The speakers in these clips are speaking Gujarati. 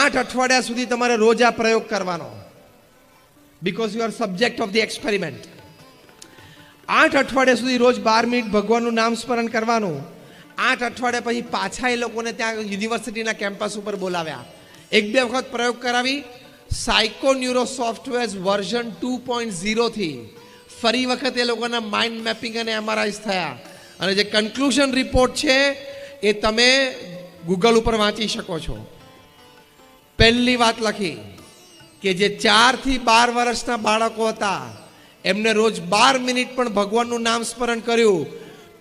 8 અઠવાડિયા સુધી તમારે રોજ આ પ્રયોગ કરવાનો, because you are subject of the experiment. 8 અઠવાડિયા સુધી રોજ 12 મિનિટ ભગવાનનું નામ સ્મરણ કરવાનું. 8 અઠવાડિયા પછી પાછા એ લોકોને ત્યાં યુનિવર્સિટીના કેમ્પસ ઉપર બોલાવ્યા. 1-2 વખત પ્રયોગ કરાવી સાયકોન્યુરો સોફ્ટવેર વર્ઝન 2.0 થી ફરી વખત એ લોકોના માઇન્ડ મેપિંગ અને એમઆરઆઈસ થયા. અને જે કન્ક્લુઝન રિપોર્ટ છે એ તમે ગૂગલ ઉપર વાંચી શકો છો. પહેલી વાત લખી કે જે 4 થી 12 વર્ષના બાળકો હતા એમને રોજ 12 મિનિટ પણ ભગવાનનું નામ સ્મરણ કર્યું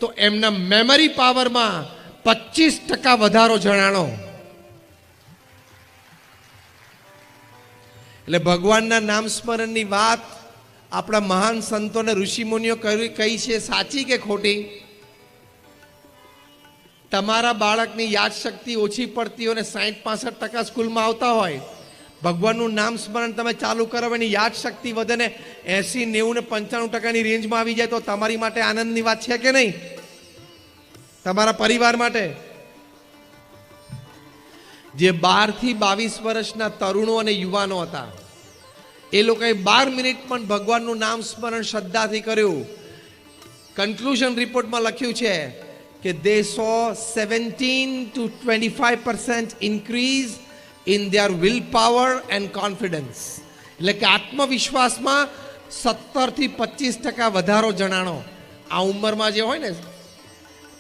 તો એમના મેમરી પાવરમાં 25% વધારો જણાણો. એટલે ભગવાનના નામ સ્મરણની વાત આપણા મહાન સંતોને ઋષિમુનિઓ કહી છે, સાચી કે ખોટી? તમારા બાળકની યાદશક્તિ ઓછી પડતી હોય ને 60-65% સ્કૂલમાં આવતા હોય, ભગવાનનું નામ સ્મરણ તમે ચાલુ કરો એની યાદશક્તિ વધે ને 80-90-95% રેન્જમાં આવી જાય તો તમારી માટે આનંદની વાત છે કે નહીં? તમારા પરિવાર માટે. જે 12 થી 22 વર્ષના તરુણો અને યુવાનો હતા એ લોકોએ 12 મિનિટ પણ ભગવાનનું નામ સ્મરણ શ્રદ્ધાથી કર્યું. કન્ક્લુઝન રિપોર્ટમાં લખ્યું છે કે they saw 17 to 25% increase in their willpower and confidence. એટલે કે આત્મવિશ્વાસમાં 17 થી 25% વધારો જણાણો. આ ઉંમરમાં જે હોય ને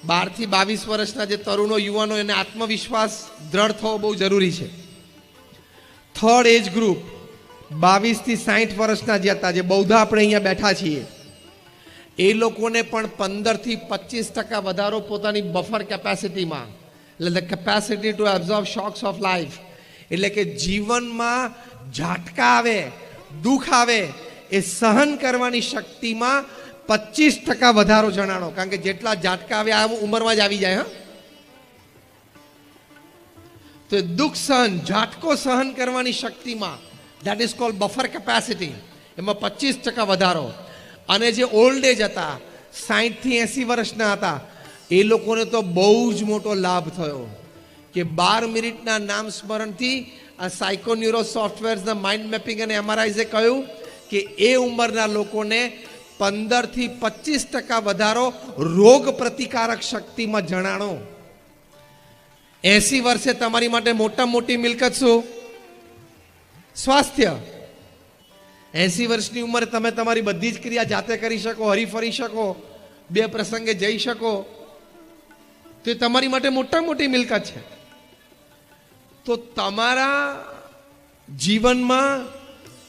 12 થી 22 વર્ષના જે તરુણો યુવાનો એને આત્મવિશ્વાસ દ્રઢ થવો બહુ જરૂરી છે. થર્ડ એજ ગ્રુપ 22 થી 60 વર્ષના જે હતા, જે બૌદ્ધા આપણે અહીંયા બેઠા છીએ, એ લોકોને પણ 15 થી 25% વધારો પોતાની બફર કેપેસિટીમાં, એટલે the capacity two absorb shocks of life, એટલે કે જીવનમાં ઝાટકા આવે, દુઃખ આવે એ સહન કરવાની શક્તિમાં 25% વધારો જણાણો. કારણ કે જેટલા ઝાટકા આવે આ ઉંમરમાં જ આવી જાય. હા, તો દુઃખ સહન, ઝાટકો સહન કરવાની શક્તિમાં, that is called buffer capacity, એમાં 25% વધારો. અને જે ઓલ્ડ એજ હતા 60 થી 80 વર્ષના હતા એ લોકોને તો બહુ જ મોટો લાભ થયો કે 12 મિનિટના નામ સ્મરણથી આ સાયકોન્યુરો સોફ્ટવેર્સના માઇન્ડ મેપિંગ અને એમઆરઆઈએ કહ્યું કે એ ઉંમરના લોકોને 15 થી 25% વધારો રોગ પ્રતિકારક શક્તિમાં જણાણો. 80 વર્ષે તમારી માટે મોટામાં મોટી મિલકત શું? સ્વાસ્થ્ય. 80 વર્ષની ઉંમરે તમે તમારી બધી જ ક્રિયા જાતે કરી શકો, હરીફરી શકો, 2 પ્રસંગે જઈ શકો, તો એ તમારી માટે મોટામાં મોટી મિલકત છે. તો તમારા જીવનમાં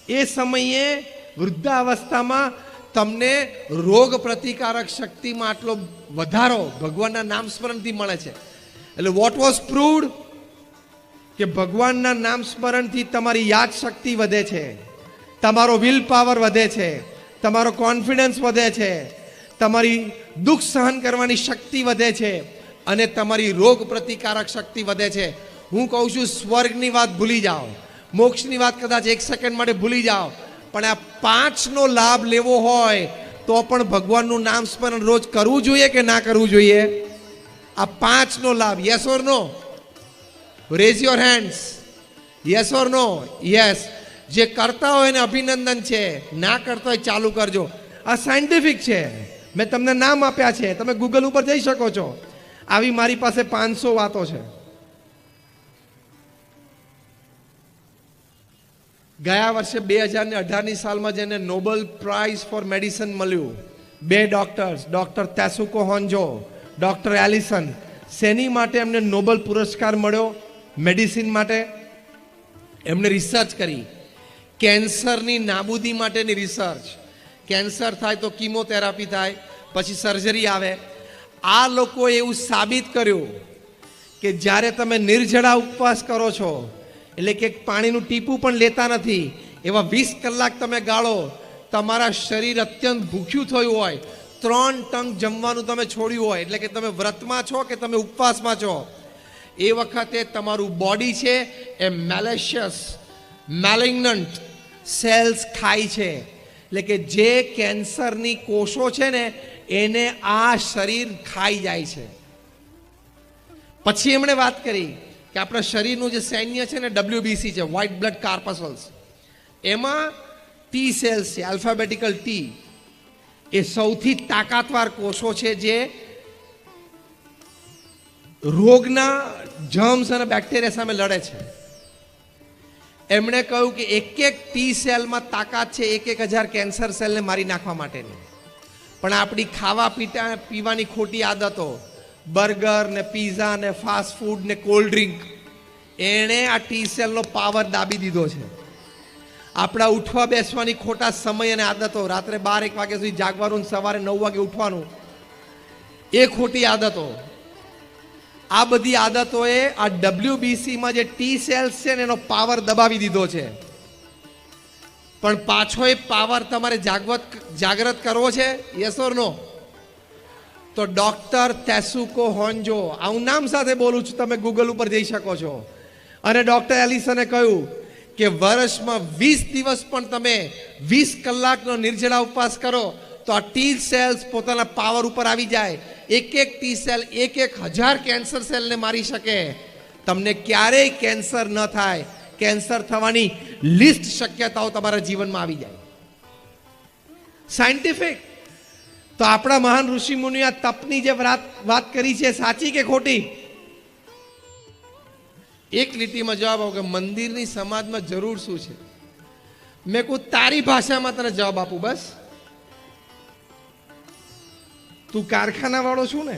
એ સમયે વૃદ્ધાવસ્થામાં તમને રોગ પ્રતિકારક શક્તિમાં આટલો વધારો ભગવાનના નામ સ્મરણથી મળે છે. એટલે વોટ વોઝ પ્રૂવડ કે ભગવાનના નામ સ્મરણથી તમારી યાદ શક્તિ વધે છે, તમારો વિલ પાવર વધે છે, તમારો કોન્ફિડન્સ વધે છે, તમારી દુઃખ સહન કરવાની શક્તિ વધે છે અને તમારી રોગ પ્રતિકારક શક્તિ વધે છે. હું કહું છું સ્વર્ગની વાત ભૂલી જાઓ, મોક્ષની વાત કદાચ 1 સેકન્ડ માટે ભૂલી જાઓ, પણ આ 5નો લાભ લેવો હોય તો પણ ભગવાનનું નામ સ્મરણ રોજ કરવું જોઈએ કે ના કરવું જોઈએ? આ 5નો લાભ, yes or no? Raise your hands. Yes or no? Yes. જે કરતા હોય એને અભિનંદન છે, ના કરતા હોય ચાલુ કરજો. આ સાયન્ટિફિક છે, મેં તમને નામ આપ્યા છે, તમે ગૂગલ ઉપર જઈ શકો છો. આવી મારી પાસે 500 વાતો છે. ગયા વર્ષે 2018ની સાલમાં જેને નોબેલ પ્રાઇઝ ફોર મેડિસિન મળ્યું, 2 ડોક્ટર્સ, ડોક્ટર તેસુકો હોન્જો, ડોક્ટર એલિસન. શેની માટે એમને નોબેલ પુરસ્કાર મળ્યો? મેડિસિન માટે. એમણે રિસર્ચ કરી, કેન્સરની નાબૂદી માટેની રિસર્ચ. કેન્સર થાય તો કિમોથેરાપી થાય, પછી સર્જરી આવે. આ લોકોએ એવું સાબિત કર્યું કે જ્યારે તમે નિર્જળા ઉપવાસ કરો છો, એટલે કે પાણીનું ટીપું પણ લેતા નથી, એવા 20 કલાક તમે ગાળો, તમારા શરીર અત્યંત ભૂખ્યું થયું હોય, 3 ટંક જમવાનું તમે છોડ્યું હોય, એટલે કે તમે વ્રતમાં છો કે તમે ઉપવાસમાં છો, એ વખતે તમારું બોડી છે એ મેલેશિયસ, મેલિગ્નન્ટ સેલ્સ ખાય છે. એટલે કે જે કેન્સરની કોષો છે ને એને આ શરીર ખાઈ જાય છે. પછી એમણે વાત કરી કે કે આપણા શરીરનું જે સૈન્ય છે ને WBC છે, વ્હાઇટ બ્લડ કાર્પસલ્સ, એમાં ટી સેલ્સ છે, આલ્ફાબેટિકલ ટી, એ સૌથી તાકાતવાર કોષો છે જે રોગના જર્મ્સ અને બેક્ટેરિયા સામે લડે છે. એમણે કહ્યું કે એક એક ટી સેલમાં તાકાત છે 1,000 કેન્સર સેલને મારી નાખવા માટેની. પણ આપણી ખાવા પીવાની ખોટી આદતો, બર્ગર ને પીઝા ને ફાસ્ટ ફૂડ ને કોલ્ડ ડ્રિંક, એણે આ ટી સેલનો પાવર દાબી દીધો છે. આપણા ઉઠવા બેસવાની ખોટા સમય અને આદતો, રાત્રે 12-1 વાગ્યા સુધી જાગવાનું, સવારે 9 વાગે ઉઠવાનું, એ ખોટી આદતો, આ બધી આદતોએ આ WBCમાં જે ટી સેલ્સ છે ને એનો પાવર દબાવી દીધો છે. પણ પાછો એ પાવર તમારે જાગૃત કરવો છે, યસ ઓર નો? તો ડોક્ટર તેસુકો હોન્જો, આ હું નામ સાથે બોલું છું, તમે ગૂગલ ઉપર જઈ શકો છો, અને ડોક્ટર એલિસને કહ્યું કે વર્ષમાં 20 દિવસ પણ તમે 20 કલાકનો નિર્જળા ઉપવાસ કરો તો આ ટી સેલ્સ પોતાના પાવર ઉપર આવી જાય. એક ટી સેલ 1,000 કેન્સર સેલને મારી શકે. તમને ક્યારેય કેન્સર ન થાય, કેન્સર થવાની લિસ્ટ શક્યતાઓ તમારા જીવનમાં આવી જાય. સાયન્ટિફિક. તો આપણા મહાન ઋષિ મુનિએ આ તપની જે વાત કરી છે, સાચી કે ખોટી? એક લીટીમાં જવાબ આપો કે મંદિરની સમાજમાં જરૂર શું છે. મેં કહું તારી ભાષામાં તને જવાબ આપું, બસ. તું કારખાના વાળો છું ને,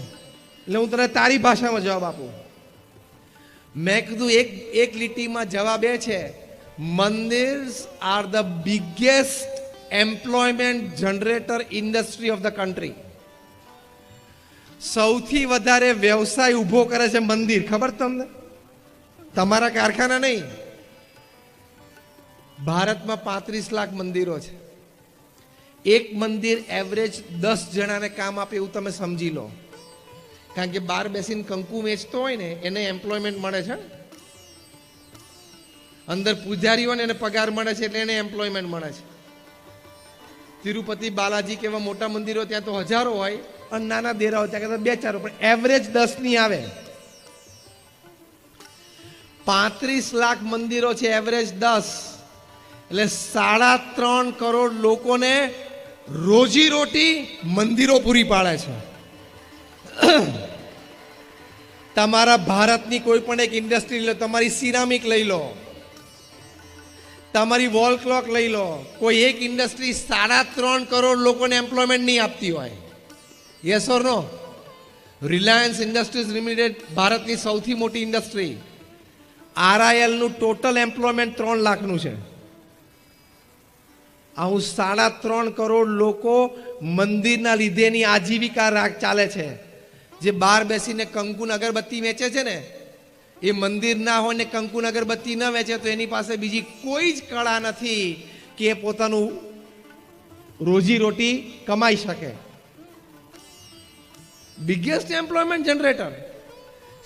એટલે હું તને તારી ભાષામાં જવાબ આપું. મેં કીધું એક લીટીમાં જવાબ એ છે, મંદિર are the biggest employment generator industry of the country. સૌથી વધારે વ્યવસાય ઊભો કરે છે મંદિર. ખબર તમને? તમારા કારખાના નહીં. ભારતમાં 35 લાખ મંદિરો છે. એક મંદિર એવરેજ 10 જણાને કામ આપે એવું તમે સમજી લો. કારણ કે બહાર બેસીને કંકુ વેચતો હોય ને એને એમ્પ્લોયમેન્ટ મળે છે, અંદર પૂજારીઓને એને પગાર મળે છે, એટલે એને એમ્પ્લોયમેન્ટ મળે છે. તિરુપતિ બાલાજી કેવા મોટા મંદિરો ત્યાં તો હજારો હોય, અને નાના દેરા હોય ત્યાં કદાચ 2-4, પણ એવરેજ 10 ની આવે. 35 લાખ મંદિરો છે, એવરેજ 10, એટલે 3.5 કરોડ લોકોને રોજી રોટી મંદિરો પૂરી પાડે છે. તમારા ભારતની કોઈ પણ એક ઇન્ડસ્ટ્રી લો, તમારી સિરામિક લઈ લો, તમારી વોલ ક્લોક લઈ લો, કોઈ એક ઇન્ડસ્ટ્રી 3.5 કરોડ લોકોને એમ્પ્લોયમેન્ટ નહીં આપતી હોય. Yes or no? Reliance Industries Limited ભારતની સૌથી મોટી ઇન્ડસ્ટ્રી. RIL નું ટોટલ એમ્પ્લોયમેન્ટ 3 લાખનું છે. આવું 3.5 કરોડ લોકો મંદિરના લીધેની આજીવિકા ચાલે છે. જે બહાર બેસીને કંકુન અગરબત્તી વેચે છે ને, એ મંદિર ના હોય ને કંકુન અગરબત્તી ન વેચે તો એની પાસે બીજી કોઈ જ કળા નથી કે એ પોતાનું રોજી રોટી કમાઈ શકે. Biggest employment generator.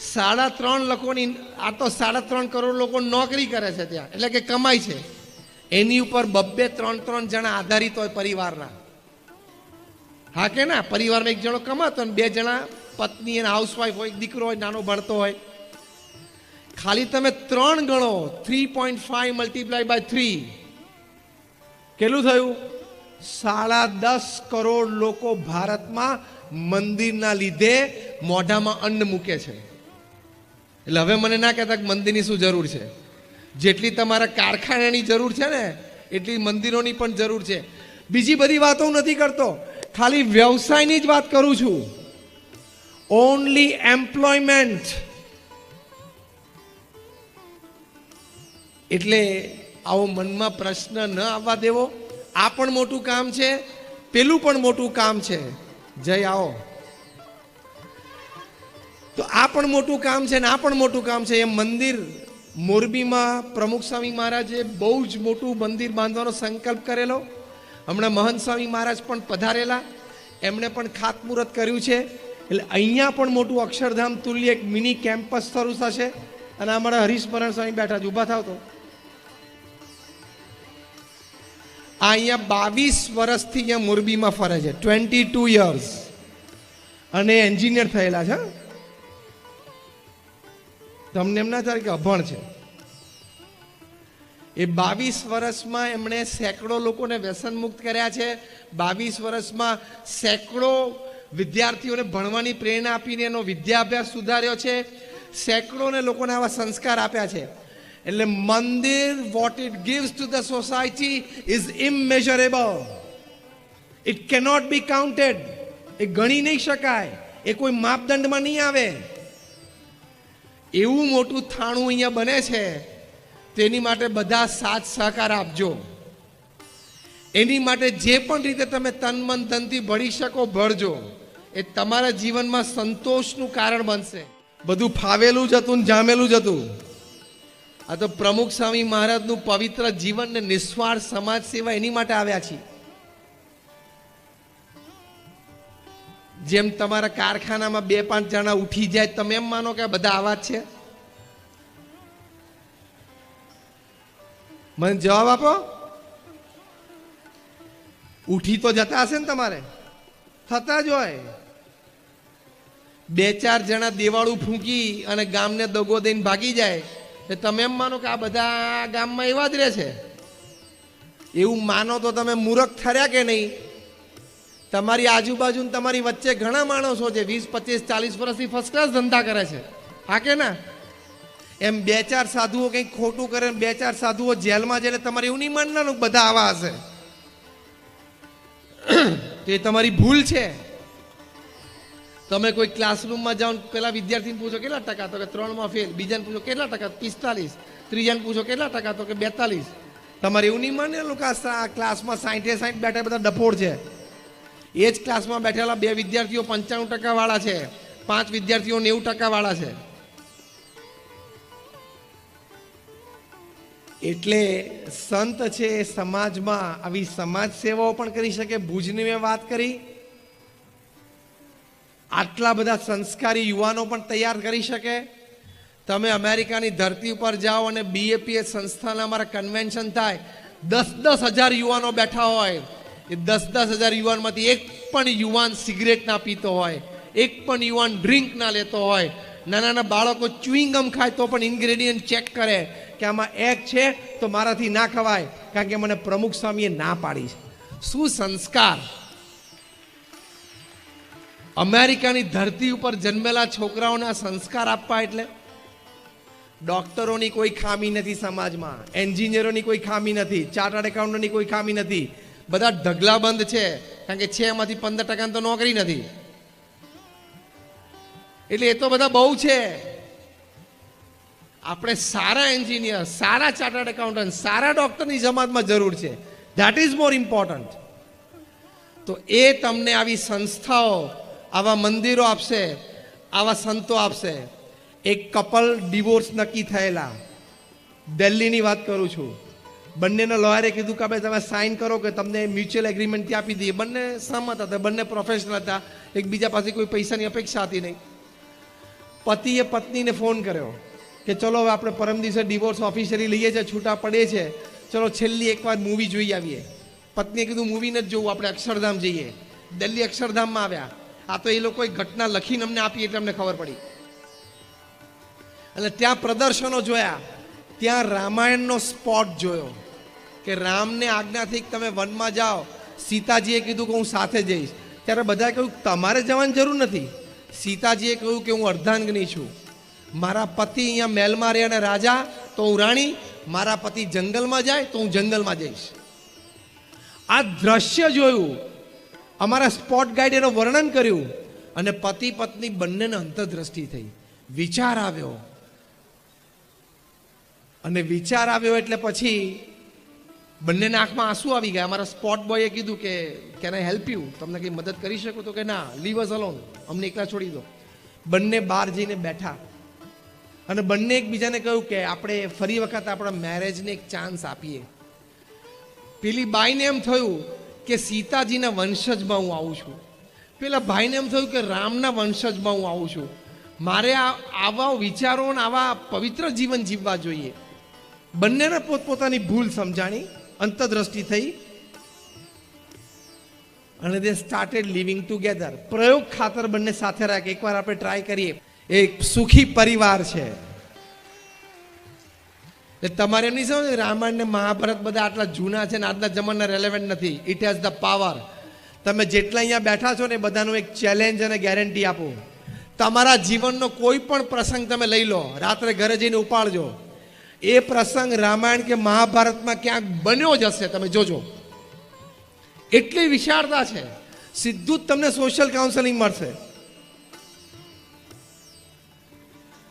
3.5 લોકોની, આ તો 3.5 કરોડ લોકો નોકરી કરે છે ત્યાં, એટલે કે કમાય છે. એની ઉપર 2-3 જણા આધારિત હોય પરિવારના. હા કે ના? પરિવારમાં 1 જણો કમાતો અને 2 જણા પત્ની અને હાઉસવાઈફ હોય, દીકરો હોય નાનો ભણતો હોય. ખાલી તમે 3 ગણો, 3.5 મલ્ટીપ્લાય બાય 3 કેટલું થયું? 10.5 કરોડ લોકો ભારતમાં મંદિરના લીધે મોઢામાં અન્ન મૂકે છે. એટલે હવે મને ના કહેતા કે મંદિરની શું જરૂર છે. જેટલી તમારા કારખાનાની જરૂર છે ને એટલી મંદિરોની પણ જરૂર છે. બીજી બધી વાતો નથી કરતો, ખાલી વ્યવસાયની જ વાત કરું છું. Only employment. એટલે આવો મનમાં પ્રશ્ન ન આવવા દેવો. આ પણ મોટું કામ છે, પેલું પણ મોટું કામ છે. જય આવો. તો આ પણ મોટું કામ છે ને આ પણ મોટું કામ છે. એ મંદિર મોરબીમાં પ્રમુખ સ્વામી મહારાજે બહુ જ મોટું મંદિર બાંધવાનો સંકલ્પ કરેલો. હમણાં મહંત સ્વામી મહારાજ પણ પધારેલા, એમણે પણ ખાતમુહૂર્ત કર્યું છે. એટલે અહીંયા પણ મોટું અક્ષરધામ તુલ્ય એક મિની કેમ્પસ શરૂ થશે. અને અમારા હરીશમરણ સ્વામી બેઠા છે, ઊભા થાવ તો. આ અહીંયા 22 વર્ષથી અહીંયા મોરબીમાં ફરે છે, 22 યર્સ, અને એન્જિનિયર થયેલા છે. તમને એમ ના થાય કે અભણ છે. એ 22 વર્ષમાં એમણે સેંકડો લોકોને વ્યસન મુક્ત કર્યા છે. 22 વર્ષમાં સેંકડો વિદ્યાર્થીઓને ભણવાની પ્રેરણા આપીને એનો વિદ્યાભ્યાસ સુધાર્યો છે. સેંકડોને લોકોને આવા સંસ્કાર આપ્યા છે. એટલે મંદિર what it gives to the society is immeasurable. It cannot be counted. એ ગણી નહીં શકાય, એ કોઈ માપદંડમાં નહીં આવે. એવું મોટું થાણું અહીંયા બને છે, તેની માટે બધા સાથ સહકાર આપજો. એની માટે જે પણ રીતે તમે તન મન ધનથી ભળી શકો ભળજો. એ તમારા જીવનમાં સંતોષનું કારણ બનશે. બધું ફાવેલું જ હતું ને જામેલું જ હતું. આ તો પ્રમુખ સ્વામી મહારાજનું પવિત્ર જીવન ને નિસ્વાર્થ સમાજ સેવા એની માટે આવ્યા છીએ. જેમ તમારા કારખાનામાં 2-5 જણા ઉઠી જાય, તમે એમ માનો કે બધા આવા જ છે? મને જવાબ આપો. ઉઠી તો જતા હશે ને, તમારે થતા જ હોય. 2-4 જણા દેવાળું ફૂંકી અને ગામને દગો દઈને ભાગી જાય, તમે એમ માનો કે આ બધા ગામમાં એવા જ રહે છે? એવું માનો તો તમે મૂર્ખ ઠર્યા કે નહીં? તમારી આજુબાજુ તમારી વચ્ચે ઘણા માણસો છે 20, 25, 40 વર્ષથી ફર્સ્ટ ક્લાસ ધંધા કરે છે, હા કે ના? એમ 2-4 સાધુઓ કંઈક ખોટું કરે, 2-4 સાધુઓ જેલમાં જાય, તમારે એવું નહીં માનવાનું બધા આવા હશે. તો એ તમારી ભૂલ છે. તમે કોઈ ક્લાસરૂમમાં જાઓ, પેલા વિદ્યાર્થીને પૂછો કેટલા ટકા, તો કે 3માં ફેલ. બીજાને પૂછો કેટલા ટકા, 45. ત્રીજાને પૂછો કેટલા ટકા, તો કે 42. તમારે એવું નહીં માનેલું કે આ ક્લાસમાં 60 બેઠા બધા ડફોડ છે. એ જ ક્લાસમાં બેઠેલા 2 વિદ્યાર્થીઓ 95% વાળા છે, 5 વિદ્યાર્થીઓ 90% વાળા છે. એટલે સંત છે એ સમાજમાં આવી સમાજ સેવાઓ પણ કરી શકે. ભુજની મેં વાત કરી, આટલા બધા સંસ્કારી યુવાનો પણ તૈયાર કરી શકે. તમે અમેરિકાની ધરતી ઉપર જાઓ અને BAPS સંસ્થાના અમારા કન્વેન્શન થાય, 10,000 યુવાનો બેઠા હોય. એ 10,000 યુવાનમાંથી એક પણ યુવાન સિગરેટ ના પીતો હોય, એક પણ યુવાન ડ્રિંક ના લેતો હોય. નાના બાળકો ચ્યુઇંગમ ખાય તો પણ ઇન્ગ્રેડિયન્ટ ચેક કરે કે આમાં એક છે તો મારાથી ના ખવાય, કારણ કે મને પ્રમુખ સ્વામીએ ના પાડી છે. શું સંસ્કાર! અમેરિકાની ધરતી ઉપર જન્મેલા છોકરાઓને આ સંસ્કાર આપવા. એટલે ડોક્ટરોની કોઈ ખામી નથી સમાજમાં, એન્જિનિયરોની કોઈ ખામી નથી, ચાર્ટર્ડ એકાઉન્ટન્ટની કોઈ ખામી નથી. બધા ઢગલાબંધ છે, કારણ કે 6માંથી 15% તો નોકરી નથી. એટલે એ તો બધા બહુ છે. આપણે સારા એન્જિનિયર, સારા ચાર્ટર્ડ એકાઉન્ટન્ટ, સારા ડોક્ટરની જમાતમાં જરૂર છે. That is more important. તો એ તમને આવી સંસ્થાઓ, આવા મંદિરો આપશે, આવા સંતો આપશે. એક કપલ ડિવોર્સ નક્કી થયેલા, દિલ્હીની વાત કરું છું. બંનેના લોયરે કીધું કે તમે સાઇન કરો કે તમને મ્યુચ્યુઅલ એગ્રીમેન્ટથી આપી દઈએ. બંને સહમત હતા, બંને પ્રોફેશનલ હતા, એકબીજા પાસે કોઈ પૈસાની અપેક્ષા હતી નહીં. પતિએ પત્નીને ફોન કર્યો કે ચલો હવે આપણે પરમ દિવસે ડિવોર્સ ઓફિશિયલી લઈએ છીએ, છૂટા પડે છે, ચલો છેલ્લી એકવાર મૂવી જોઈ આવીએ. પત્નીએ કીધું મૂવી નથી જોવું, આપણે અક્ષરધામ જઈએ. દિલ્હી અક્ષરધામમાં આવ્યા. આ તો એ લોકોએ ઘટના લખીને અમને આપી એટલે અમને ખબર પડી. અને ત્યાં પ્રદર્શનો જોયા, ત્યાં રામાયણનો સ્પોટ જોયો કે રામને આજ્ઞા થઈ તમે વનમાં જાઓ. સીતાજીએ કીધું કે હું સાથે જઈશ, ત્યારે બધાએ કહ્યું તમારે જવાની જરૂર નથી. સીતાજીએ કહ્યું કે હું અર્ધાંગની છું, મારા પતિ અહીંયા મહેલમાં રહે અને રાજા તો હું રાણી, મારા પતિ જંગલમાં જાય તો હું જંગલમાં જઈશ. આ દ્રશ્ય જોયું, અમારા સ્પોટ ગાઈડ એનું વર્ણન કર્યું, અને પતિ પત્ની બંનેને અંતરદ્રષ્ટિ થઈ. વિચાર આવ્યો, અને વિચાર આવ્યો એટલે પછી બંનેના આંખમાં આંસુ આવી ગયા. અમારા સ્પોટ બોયે કીધું કે કેન આઈ હેલ્પ યુ, તમને કંઈ મદદ કરી શકું? તો કે ના, લીવ અસ અલોન, અમને એકલા છોડી દો. બંને બહાર જઈને બેઠા અને બંને એકબીજાને કહ્યું કે આપણે ફરી વખત આપણા મેરેજને એક ચાન્સ આપીએ. પેલી બાઈને એમ થયું કે સીતાજીના વંશજમાં હું આવું છું, પેલા ભાઈને એમ થયું કે રામના વંશજમાં હું આવું છું. મારે આવા વિચારો અને આવા પવિત્ર જીવન જીવવા જોઈએ. બંનેને પોતપોતાની ભૂલ સમજાણી, અંતરદ્રષ્ટિ થઈ, અને દે સ્ટાર્ટેડ લિવિંગ ટુગેધર. પ્રયોગ ખાતર બંને સાથે રાખે, એકવાર આપણે ટ્રાય કરીએ. એક સુખી પરિવાર છે, એટલે તમારે એમ નહીં સમજ રામાયણ ને મહાભારત બધા આટલા જૂના છે ને આજના જમાના રેલેવન્ટ નથી. It has the power. તમે જેટલા અહીંયા બેઠા છો ને બધાનું એક ચેલેન્જ અને ગેરંટી આપો. તમારા જીવનનો કોઈ પણ પ્રસંગ તમે લઈ લો, રાત્રે ઘરે જઈને ઉપાડજો, એ પ્રસંગ રામાયણ કે મહાભારતમાં ક્યાંક બન્યો જ હશે. તમે જોજો, એટલી વિશાળતા છે. સીધું જ તમને સોશિયલ કાઉન્સેલિંગ મળશે.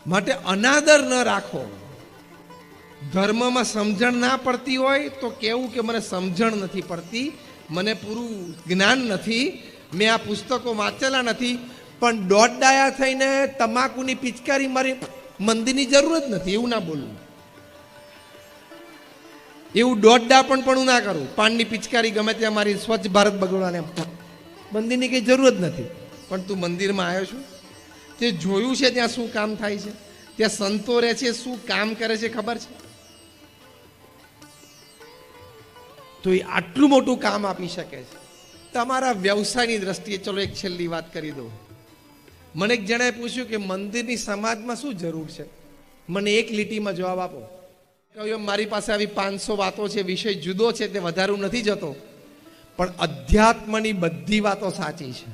માટે અનાદર ન રાખો. ધર્મમાં સમજણ ના પડતી હોય તો કેવું કે મને સમજણ નથી પડતી, મને પૂરું જ્ઞાન નથી, મેં આ પુસ્તકો વાંચેલા નથી. પણ દોડડાયા થઈને તમાકુની પિચકારી મારી મંદિરની જરૂર જ નથી એવું ના બોલવું. એવું દોડડા પણ ના કરું. પાનની પિચકારી ગમે ત્યાં મારી સ્વચ્છ ભારત બગડવાને મંદિરની કંઈ જરૂર જ નથી. પણ તું મંદિરમાં આવ્યો છું, તે જોયું છે ત્યાં શું કામ થાય છે, ત્યાં સંતો રહે છે, શું કામ કરે છે ખબર છે? તો એ આટલું મોટું કામ આપી શકે છે. તમારા વ્યવસાયની દ્રષ્ટિએ ચલો એક છેલ્લી વાત કરી દઉં. મને એક જણાએ પૂછ્યું કે મંદિરની સમાજમાં શું જરૂર છે, મને એક લીટીમાં જવાબ આપો. કહ્યું મારી પાસે આવી 500 વાતો છે, વિષય જુદો છે, તે વધારું નથી જતો, પણ અધ્યાત્મની બધી વાતો સાચી છે,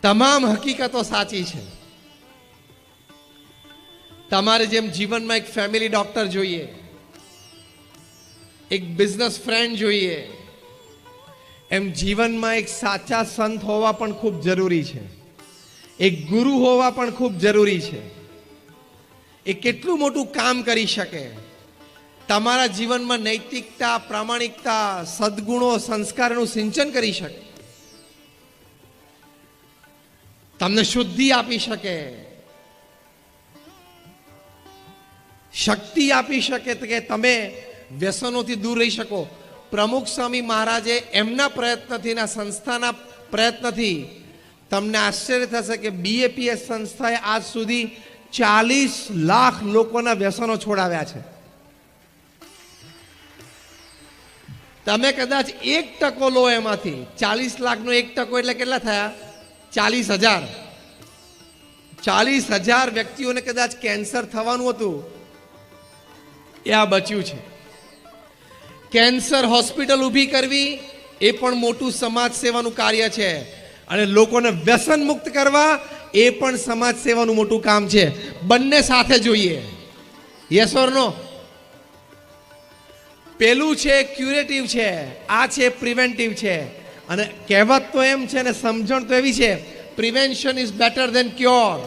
તમામ હકીકતો સાચી છે. તમારે જેમ જીવનમાં એક ફેમિલી ડોક્ટર જોઈએ, એક બિઝનેસ ફ્રેન્ડ જોઈએ, એમ જીવનમાં એક સાચા સંત હોવા પણ ખૂબ જરૂરી છે, એક ગુરુ હોવા પણ ખૂબ જરૂરી છે. એ કેટલું મોટું કામ કરી શકે, તમારા જીવનમાં નૈતિકતા, પ્રામાણિકતા, સદગુણો, સંસ્કારનું સિંચન કરી શકે, તમને શુદ્ધિ આપી શકે, શક્તિ આપી શકે કે તમે વ્યસનોથી દૂર રહી શકો. પ્રમુખ સ્વામી મહારાજે એમના પ્રયત્નથી, ના સંસ્થાના પ્રયત્નથી તમને આશ્ચર્ય થશે કે BAPS સંસ્થાએ આજ સુધી 40 લાખ લોકોના વ્યસનો છોડાવ્યા છે. તમે કદાચ 1% લો એમાંથી, 40 લાખનો 1% એટલે કેટલા થયા? 40,000. 40,000 વ્યક્તિઓને કદાચ કેન્સર થવાનું હતું, એ આ બચ્યું છે. કેન્સર હોસ્પિટલ ઊભી કરવી એ પણ મોટું સમાજ સેવાનું કાર્ય છે, અને લોકોને વ્યસન મુક્ત કરવા એ પણ સમાજ સેવાનું મોટું કામ છે. બંને સાથે જોઈએ. યસ ઓર નો? પેલું છે ક્યુરેટિવ છે, આ છે પ્રિવેન્ટિવ છે. અને કહેવત તો એમ છે ને સમજણ તો એવી છે, prevention is better than cure.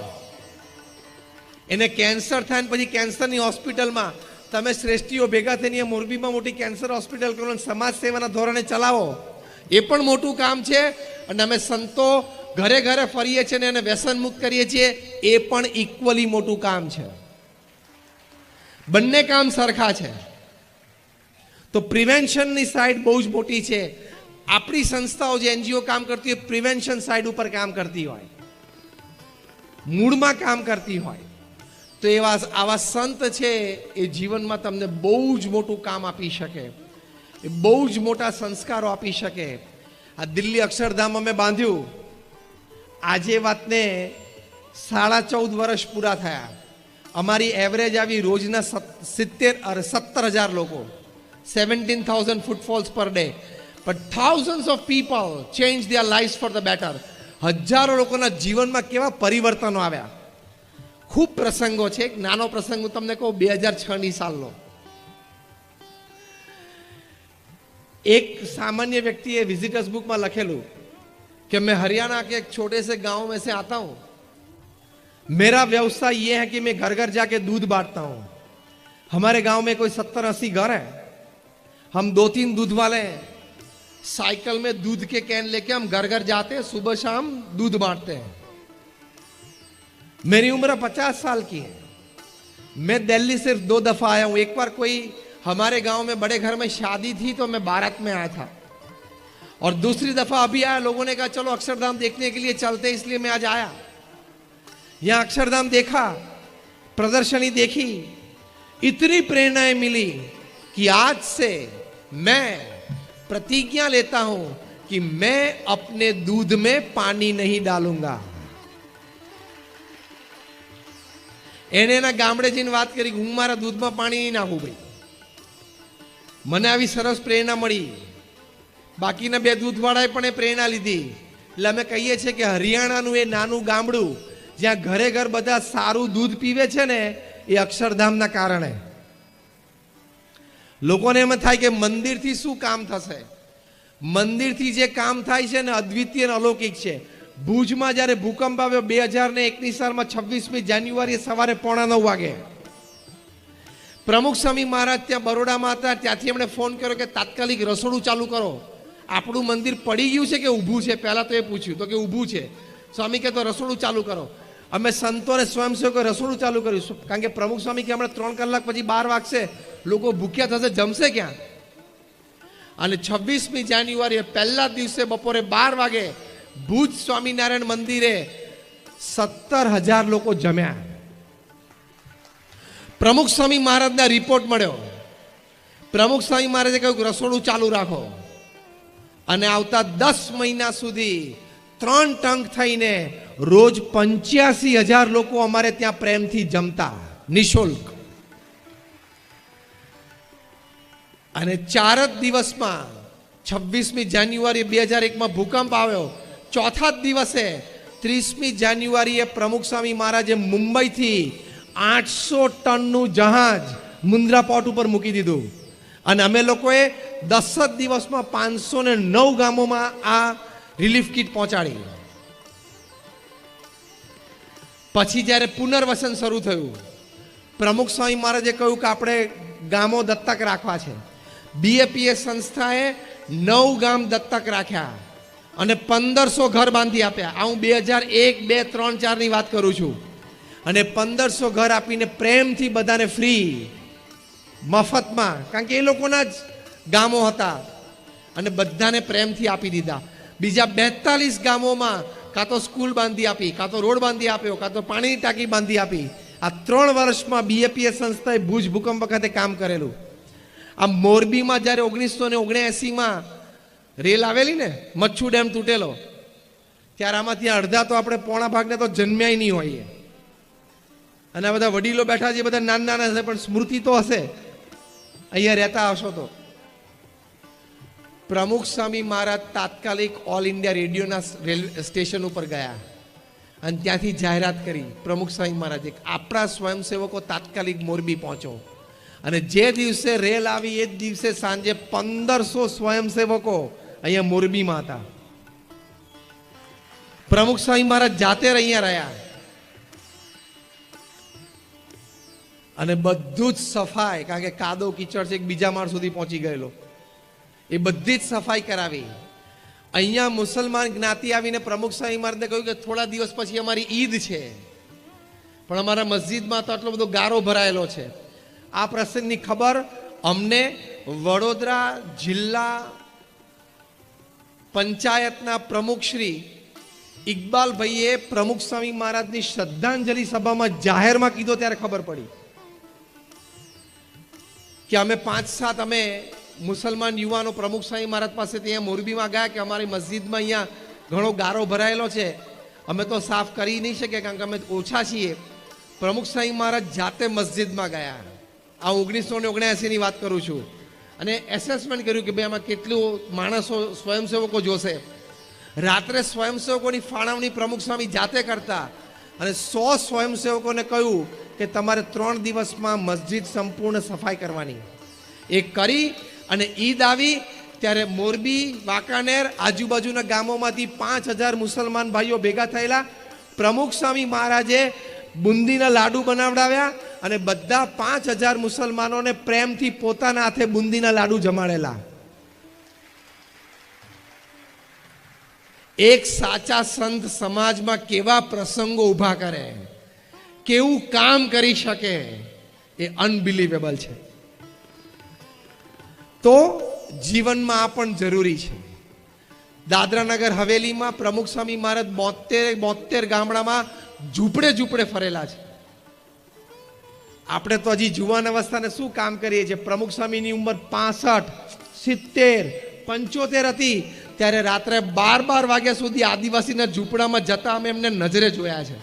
એને કેન્સર થાય ને પછી કેન્સરની હોસ્પિટલમાં તમે શ્રેષ્ઠીઓ ભેગા થઈને મોરબીમાં મોટી કેન્સર હોસ્પિટલ કરો, સમાજ સેવાના ધોરણે ચલાવો, એ પણ મોટું કામ છે. અને અમે સંતો ઘરે ઘરે ફરીએ છીએ ને એને વ્યસન મુક્ત કરીએ છીએ, એ પણ ઇક્વલી મોટું કામ છે. બંને કામ સરખા છે. તો પ્રિવેન્શનની સાઈડ બહુ જ મોટી છે. આપણી સંસ્થાઓ જે NGO કામ કરતી હોય, પ્રિવેન્શન સાઈડ ઉપર કામ કરતી હોય, મૂળમાં કામ કરતી હોય, તો આવા સંત છે એ જીવનમાં તમને બહુ જ મોટું કામ આપી શકે, એ બહુ જ મોટા સંસ્કારો આપી શકે. આ દિલ્હી અક્ષરધામ અમે બાંધ્યું, આજે વાતને 14.5 વર્ષ પૂરા થયા. અમારી એવરેજ આવી રોજના 17,000 લોકો, 17,000 footfalls per day, but thousands of people change their life for the better. હજારો લોકોના જીવનમાં કેવા પરિવર્તનો આવ્યા. ખૂબ પ્રસંગો છે. એક નાનો પ્રસંગ હું તમને કહું, 2006ની સાલનો. એક સામાન્ય વ્યક્તિએ વિઝિટર્स बुक में लखेलू कि मैं हरियाणा के एक छोटे से गांव में से आता हूं, मेरा व्यवसाय ये है कि मैं घर घर जाके दूध बांटता हूं. हमारे गांव में कोई 70-80 घर है, हम 2-3 दूध वाले हैं, साइकिल में दूध के कैन लेके हम घर घर जाते हैं, सुबह शाम दूध बांटते हैं. मेरी उम्र 50 साल की है. मैं दिल्ली सिर्फ 2 दफा आया हूं. एक बार कोई हमारे गांव में बड़े घर में शादी थी तो मैं बारात में आया था, और दूसरी दफा अभी आया. लोगों ने कहा चलो अक्षरधाम देखने के लिए चलते, इसलिए मैं आज आया. यहां अक्षरधाम देखा, प्रदर्शनी देखी, इतनी प्रेरणाएं मिली कि आज से मैं प्रतिज्ञा लेता हूं कि मैं अपने दूध में पानी नहीं डालूंगा. એને એના ગામડે જઈને વાત કરી કે હું મારા દૂધમાં પાણી નહીં નાખું ભાઈ. મને આવી સરસ પ્રેરણા મળી. બાકીના બે દૂધવાળાએ પણ એ પ્રેરણા લીધી. એટલે અમે કહીએ છીએ કે હરિયાણાનું એ નાનું ગામડું જ્યાં ઘરે ઘર બધા સારું દૂધ પીવે છે ને, એ અક્ષરધામના કારણે. લોકોને એમ થાય કે મંદિરથી શું કામ થશે. મંદિરથી જે કામ થાય છે ને અદ્વિતીય અને અલૌકિક છે. ભુજમાં જ્યારે ભૂકંપ આવ્યો 2001ની સાલમાં 26મી જાન્યુઆરીએ સવારે 8:45 વાગે, પ્રમુખ સ્વામી મહારાજ ત્યાં બરોડામાં હતા. ત્યાંથી એમણે ફોન કર્યો કે તાત્કાલિક રસોડું ચાલુ કરો. આપણું મંદિર પડી ગયું છે કે ઊભું છે, પહેલાં તો એ પૂછ્યું તો કે ઊભું છે. સ્વામી કહે તો રસોડું ચાલુ કરો. અમે સંતો અને સ્વયંસેવકો રસોડું ચાલુ કર્યું, કારણ કે પ્રમુખ સ્વામી કે હમણાં 3 કલાક પછી 12 વાગશે, લોકો ભૂખ્યા થશે, જમશે ક્યાં. અને 26મી જાન્યુઆરીએ પહેલા દિવસે બપોરે 12 વાગે ભુજ સ્વામિનારાયણ મંદિરે 17,000 લોકો જમ્યા. પ્રમુખ સ્વામી મહારાજના રિપોર્ટ મળ્યો. પ્રમુખ સ્વામી મહારાજે કહ્યું રસોડું ચાલુ રાખો. અને આવતા 10 મહિના સુધી 3 ટંક થઈને રોજ 85,000 લોકો અમારે ત્યાં પ્રેમથી જમતા, નિઃશુલ્ક. અને 4 જ દિવસમાં 26મી જાન્યુઆરી 2001માં ભૂકંપ આવ્યો. ચોથા જ દિવસે 30મી જાન્યુઆરીએ પ્રમુખ સ્વામી મહારાજે મુંબઈથી 800 ટનનું જહાજ મુન્દ્રા પોર્ટ ઉપર મૂકી દીધું. અને અમે લોકોએ 10 જ દિવસમાં 509 ગામોમાં આ રિલીફ કિટ પહોંચાડી. પછી જ્યારે પુનર્વસન શરૂ થયું, પ્રમુખ સ્વામી મહારાજે કહ્યું કે આપણે ગામો દત્તક રાખવા છે. BAPS સંસ્થાએ 9 ગામ દત્તક રાખ્યા અને 1500 ઘર બાંધી આપ્યા. આ હું 2001, 2, 3, 4ની વાત કરું છું. અને 1500 ઘર આપીને પ્રેમથી બધાને ફ્રી, મફતમાં, કારણ કે એ લોકોના જ ગામો હતા, અને બધાને પ્રેમથી આપી દીધા. બીજા 42 ગામોમાં કાં તો સ્કૂલ બાંધી આપી, કાં તો રોડ બાંધી આપ્યો, કાં તો પાણીની ટાંકી બાંધી આપી. આ 3 વર્ષમાં BAPS સંસ્થાએ ભુજ ભૂકંપ વખતે કામ કરેલું. આ મોરબીમાં જ્યારે 1979માં રેલ આવેલી ને, મચ્છુ ડેમ તૂટેલો, ત્યારે આમાંથી અડધા તો આપણે પોણા ભાગને તો જન્મ્યાય નહીં હોઈએ. અને આ બધા વડીલો બેઠા છે, બધા નાના નાના છે, પણ સ્મૃતિ તો હશે, અહીંયા રહેતા હશો તો. પ્રમુખ સ્વામી મહારાજ તાત્કાલિક ઓલ ઇન્ડિયા રેડિયોના સ્ટેશન ઉપર ગયા અને ત્યાંથી જાહેરાત કરી. પ્રમુખ સ્વામી મહારાજે આપણા સ્વયંસેવકો તાત્કાલિક મોરબી પહોંચો. અને જે દિવસે રેલ આવી એ જ દિવસે સાંજે 1500 સ્વયંસેવકો અહીંયા મોરબીમાં હતા. પ્રમુખ સ્વામી મહારાજ જાતે અહીંયા રહ્યા અને બધું જ સફાઈ, કારણ કે કાદવ કીચડ છે, એક બીજા માળ સુધી પહોંચી ગયેલો, એ બધી જ સફાઈ કરાવી. અહીંયા મુસલમાન જ્ઞાતિ આવીને પ્રમુખ સ્વામી મહારાજને કહ્યું કે થોડા દિવસ પછી અમારી ઈદ છે, પણ અમારા મસ્જિદમાં તો આટલો બધો ગારો ભરાયેલો છે. આ પ્રસંગની ખબર અમને વડોદરા જિલ્લા પંચાયતના પ્રમુખ શ્રી ઇકબાલભાઈએ પ્રમુખ સ્વામી મહારાજની શ્રદ્ધાંજલિ સભામાં જાહેરમાં કીધો ત્યારે ખબર પડી કે અમે 5-7 અમે મુસલમાન યુવાનો પ્રમુખ સ્વામી મહારાજ પાસે ત્યાં મોરબીમાં ગયા કે અમારી મસ્જિદમાં અહીંયા ઘણો ગારો ભરાયેલો છે, અમે તો સાફ કરી નહીં શકીએ કારણ કે અમે ઓછા છીએ. પ્રમુખ સ્વામી મહારાજ જાતે મસ્જિદમાં ગયા. આ 1979ની વાત કરું છું. અને એસેસમેન્ટ કર્યું કે ભાઈ આમાં કેટલું માણસો સ્વયંસેવકો જોશે. રાત્રે સ્વયંસેવકોની ફાળવણી પ્રમુખ સ્વામી જાતે કરતા અને 100 સ્વયંસેવકોને કહ્યું કે તમારે 3 દિવસમાં મસ્જિદ સંપૂર્ણ સફાઈ કરવાની. એ કરી અને ઈદ આવી ત્યારે મોરબી, વાંકાનેર, આજુબાજુના ગામોમાંથી 5000 મુસલમાન ભાઈઓ ભેગા થયેલા. પ્રમુખ સ્વામી મહારાજે બુંદીના લાડુ બનાવડાવ્યા અને બધા 5000 મુસલમાનોને પ્રેમથી પોતાના હાથે બુંદીના લાડુ જમાડેલા. એક સાચા સંત સમાજમાં કેવા પ્રસંગો ઊભા કરે, કેવું કામ કરી શકે, એ અનબિલીવેબલ છે. તો જીવનમાં આ પણ જરૂરી છે. દાદરાનગર હવેલીમાં પ્રમુખ સ્વામી મહારાજ 72 ગામડામાં ઝૂંપડે ફરેલા છે. આપણે તો હજી જુવાન અવસ્થાને શું કામ કરીએ છીએ. પ્રમુખ સ્વામીની ઉંમર 65, 70, 75 હતી ત્યારે રાત્રે 12 વાગ્યા સુધી આદિવાસીના ઝૂંપડામાં જતા અમે એમને નજરે જોયા છે.